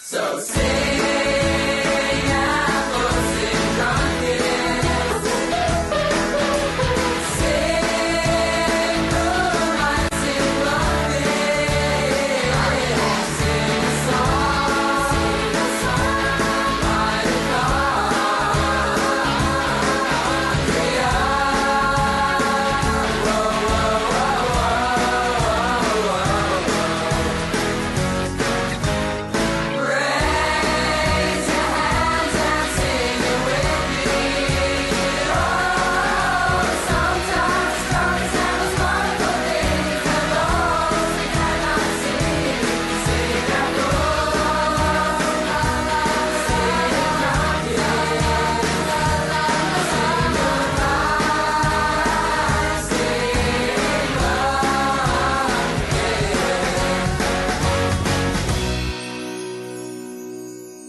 So sing out for sing drunken. Sing moonlight, sing loving. Sing a song, light a raise your hands and sing it with me. Oh, sometimes stars and those wonderful things are those we cannot see. Sing out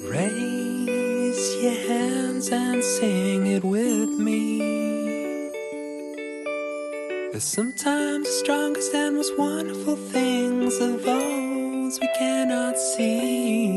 Raise your hands and sing it with me. There's sometimes the strongest and most wonderful things are those we cannot see.